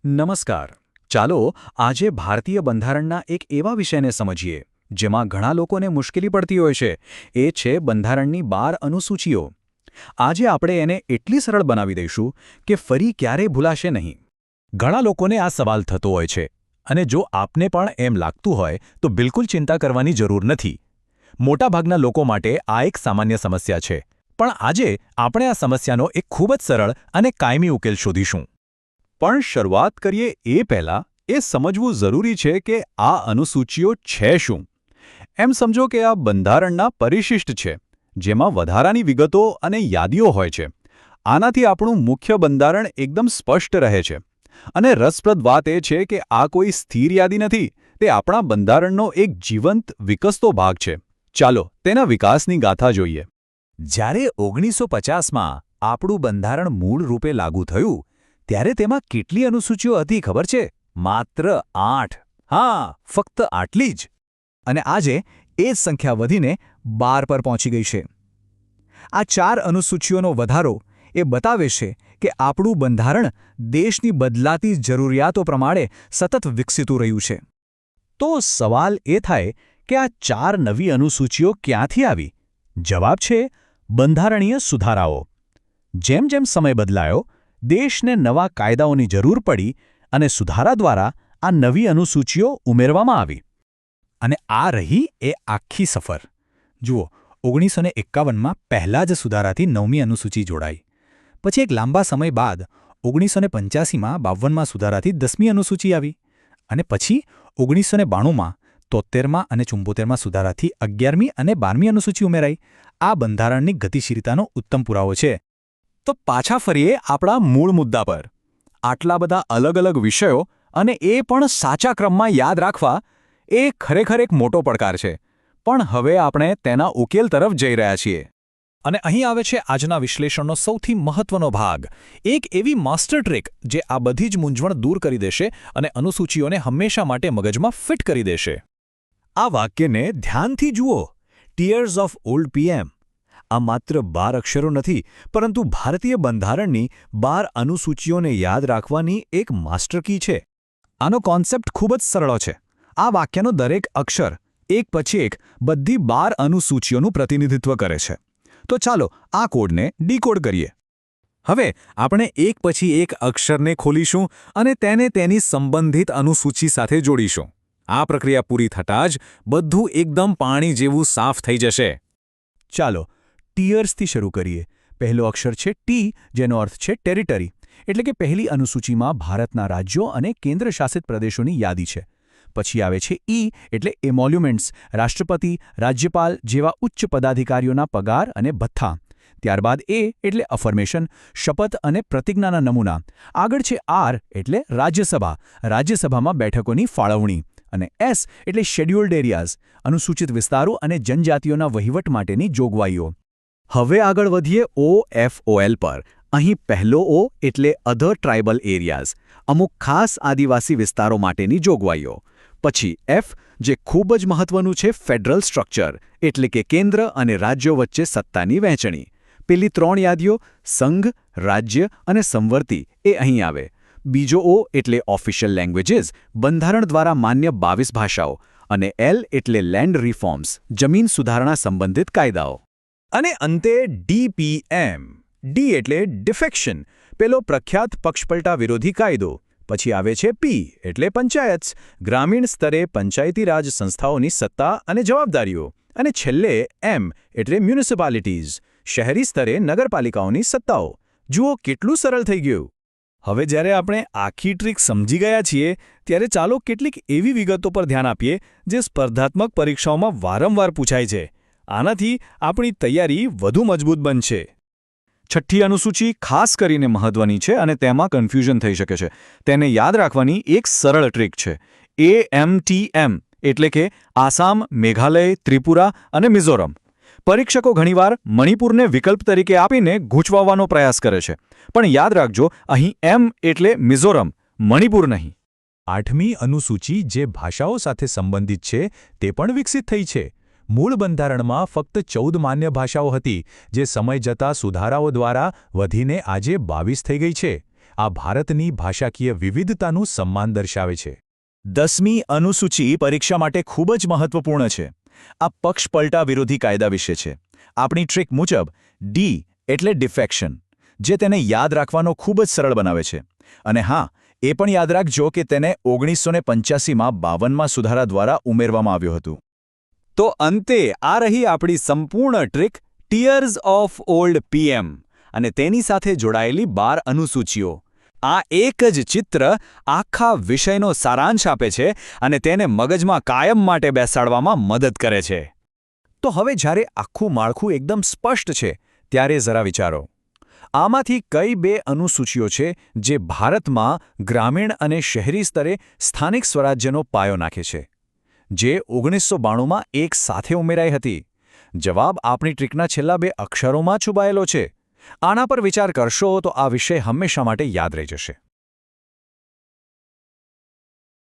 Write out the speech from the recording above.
નમસ્કાર. ચાલો આજે ભારતીય બંધારણના એક એવા વિષયને સમજીએ જેમાં ઘણા લોકોને મુશ્કેલી પડતી હોય છે. એ છે બંધારણની 12 અનુસૂચિઓ. આજે આપણે એને એટલી સરળ બનાવી દઈશું કે ફરી ક્યારેય ભૂલાશે નહીં. ઘણા લોકોને આ સવાલ થતો હોય છે અને જો આપને પણ એમ લાગતું હોય તો બિલકુલ ચિંતા કરવાની જરૂર નથી. મોટાભાગના લોકો માટે આ એક સામાન્ય સમસ્યા છે, પણ આજે આપણે આ સમસ્યાનો એક ખૂબ જ સરળ અને કાયમી ઉકેલ શોધીશું. પણ શરૂઆત કરીએ એ પહેલાં એ સમજવું જરૂરી છે કે આ અનુસૂચિઓ છે શું. એમ સમજો કે આ બંધારણના પરિશિષ્ટ છે, જેમાં વધારાની વિગતો અને યાદીઓ હોય છે. આનાથી આપણું મુખ્ય બંધારણ એકદમ સ્પષ્ટ રહે છે. અને રસપ્રદ વાત એ છે કે આ કોઈ સ્થિર યાદી નથી, તે આપણા બંધારણનો એક જીવંત વિકસતો ભાગ છે. ચાલો તેના વિકાસની ગાથા જોઈએ. જ્યારે 1950માં આપણું બંધારણ મૂળ રૂપે લાગુ થયું ત્યારે તેમાં કેટલી અનુસૂચિઓ હતી ખબર છે? માત્ર 8. હા, ફક્ત આટલી જ. અને આજે એ જ સંખ્યા વધીને 12 પર પહોંચી ગઈ છે. આ 4 અનુસૂચિઓનો વધારો એ બતાવે છે કે આપણું બંધારણ દેશની બદલાતી જરૂરિયાતો પ્રમાણે સતત વિકસિતું રહ્યું છે. તો સવાલ એ થાય કે આ 4 નવી અનુસૂચિઓ ક્યાંથી આવી? જવાબ છે બંધારણીય સુધારાઓ. જેમ જેમ સમય બદલાયો, દેશને નવા કાયદાઓની જરૂર પડી અને સુધારા દ્વારા આ નવી અનુસૂચિઓ ઉમેરવામાં આવી. અને આ રહી એ આખી સફર. જુઓ, 1951માં પહેલા જ સુધારાથી 9મી અનુસૂચિ જોડાઈ. પછી એક લાંબા સમય બાદ 1985માં 52માં સુધારાથી 10મી અનુસૂચિ આવી. અને પછી 1992માં 73માં અને 74માં સુધારાથી 11મી અને 12મી અનુસૂચિ ઉમેરાઈ. આ બંધારણની ગતિશીલતાનો ઉત્તમ પુરાવો છે. તો પાછા ફરીએ આપણા મૂળ મુદ્દા પર. આટલા બધા અલગ અલગ વિષયો અને એ પણ સાચા ક્રમમાં યાદ રાખવા, એ ખરેખર એક મોટો પડકાર છે. પણ હવે આપણે તેના ઉકેલ તરફ જઈ રહ્યા છીએ. અને અહીં આવે છે આજના વિશ્લેષણનો સૌથી મહત્વનો ભાગ. એક એવી માસ્ટર ટ્રીક જે આ બધી જ મૂંઝવણ દૂર કરી દેશે અને અનુસૂચિઓને હંમેશા માટે મગજમાં ફિટ કરી દેશે. આ વાક્યને ધ્યાનથી જુઓ. Tears of old PM. આ માત્ર 12 અક્ષરો નથી, પરંતુ ભારતીય બંધારણની 12 અનુસૂચિઓને યાદ રાખવાની એક માસ્ટર કી છે. આનો કોન્સેપ્ટ ખૂબ જ સરળ છે. આ વાક્યનો દરેક અક્ષર એક પછી એક બધી 12 અનુસૂચિઓનું પ્રતિનિધિત્વ કરે છે. તો ચાલો આ કોડને ડીકોડ કરીએ. હવે આપણે એક પછી એક અક્ષરને ખોલીશું અને તેને તેની સંબંધિત અનુસૂચિ સાથે જોડીશું. આ પ્રક્રિયા પૂરી થતાં જ બધું એકદમ પાણી જેવું સાફ થઈ જશે. ચાલો ટીયર્સથી શરૂ કરીએ. પહેલો અક્ષર છે ટી, જેનો અર્થ છે ટેરિટરી. એટલે કે પહેલી અનુસૂચિમાં ભારતના રાજ્યો અને કેન્દ્રશાસિત પ્રદેશોની યાદી છે. પછી આવે છે ઈ, એટલે એમોલ્યુમેન્ટ્સ, રાષ્ટ્રપતિ, રાજ્યપાલ જેવા ઉચ્ચ પદાધિકારીઓના પગાર અને ભથ્થા. ત્યારબાદ એ એટલે અફર્મેશન, શપથ અને પ્રતિજ્ઞાના નમૂના. આગળ છે આર, એટલે રાજ્યસભા, રાજ્યસભામાં બેઠકોની ફાળવણી. અને એસ એટલે શેડ્યુલ્ડ એરિયાઝ, અનુસૂચિત વિસ્તારો અને જનજાતિઓના વહીવટ માટેની જોગવાઈઓ. હવે આગળ વધીએ OFOL પર. અહીં પહેલો ઓ એટલે અધર ટ્રાઇબલ એરિયાઝ, અમુક ખાસ આદિવાસી વિસ્તારો માટેની જોગવાઈઓ. પછી એફ, જે ખૂબ જ મહત્વનું છે, ફેડરલ સ્ટ્રક્ચર, એટલે કે કેન્દ્ર અને રાજ્યો વચ્ચે સત્તાની વહેંચણી. પેલી 3 યાદીઓ સંઘ, રાજ્ય અને સંવર્તી એ અહીં આવે. બીજો ઓ એટલે ઓફિશિયલ લેંગ્વેજીસ, બંધારણ દ્વારા માન્ય 22 ભાષાઓ. અને એલ એટલે લેન્ડ રિફોર્મ્સ, જમીન સુધારણા સંબંધિત કાયદાઓ. અને અંતે DPM. ડી એટલે ડિફેક્શન, પેલો પ્રખ્યાત પક્ષપલટા વિરોધી કાયદો. પછી આવે છે પી એટલે પંચાયત, ગ્રામીણ સ્તરે પંચાયતી રાજ સંસ્થાઓની સત્તા અને જવાબદારીઓ. અને છેલ્લે એમ એટલે મ્યુનિસિપાલિટીઝ, શહેરી સ્તરે નગરપાલિકાઓની સત્તાઓ. જુઓ કેટલું સરળ થઈ ગયું. હવે જ્યારે આપણે આખી ટ્રીક સમજી ગયા છીએ, ત્યારે ચાલો કેટલીક એવી વિગતો પર ધ્યાન આપીએ જે સ્પર્ધાત્મક પરીક્ષાઓમાં વારંવાર પૂછાય છે. આનાથી આપણી તૈયારી વધુ મજબૂત બનશે. છઠ્ઠી અનુસૂચિ ખાસ કરીને મહત્વની છે અને તેમાં કન્ફ્યુઝન થઈ શકે છે. તેને યાદ રાખવાની એક સરળ ટ્રીક છે. AMTM એટલે કે આસામ, મેઘાલય, ત્રિપુરા અને મિઝોરમ. પરીક્ષકો ઘણીવાર મણિપુરને વિકલ્પ તરીકે આપીને ગૂંચવવાનો પ્રયાસ કરે છે. પણ યાદ રાખજો, અહીં એમ એટલે મિઝોરમ, મણિપુર નહીં. 8મી અનુસૂચિ જે ભાષાઓ સાથે સંબંધિત છે તે પણ વિકસિત થઈ છે. મૂળ બંધારણમાં ફક્ત 14 માન્ય ભાષાઓ હતી, જે સમય જતાં સુધારાઓ દ્વારા વધીને આજે 22 થઈ ગઈ છે. આ ભારતની ભાષાકીય વિવિધતાનું સન્માન દર્શાવે છે. 10મી અનુસૂચિ પરીક્ષા માટે ખૂબ જ મહત્વપૂર્ણ છે. આ પક્ષપલટા વિરોધી કાયદા વિશે છે. આપણી ટ્રીક મુજબ ડી એટલે ડિફેક્શન, જે તેને યાદ રાખવાનો ખૂબ જ સરળ બનાવે છે. અને હા, એ પણ યાદ રાખજો કે તેને 1985માં 52માં સુધારા દ્વારા ઉમેરવામાં આવ્યું હતું. તો અંતે આ રહી આપણી સંપૂર્ણ trick tears of old PM અને તેની સાથે જોડાયેલી 12 અનુસૂચિઓ. આ એક જ ચિત્ર આખા વિષયનો સારાંશ આપે છે અને તેને મગજમાં કાયમ માટે બેસાડવામાં મદદ કરે છે. તો હવે જ્યારે આખું માળખું એકદમ સ્પષ્ટ છે, ત્યારે જરા વિચારો. આમાંથી કઈ 2 અનુસૂચિઓ છે જે ભારતમાં ગ્રામીણ અને શહેરી સ્તરે સ્થાનિક સ્વરાજ્યનો પાયો નાખે છે, જે 1992માં એક સાથે ઉમેરાઈ હતી? જવાબ આપણી ટ્રીકના છેલ્લા 2 અક્ષરોમાં છુપાયેલો છે. આના પર વિચાર કરશો તો આ વિષય હંમેશા માટે યાદ રહી જશે.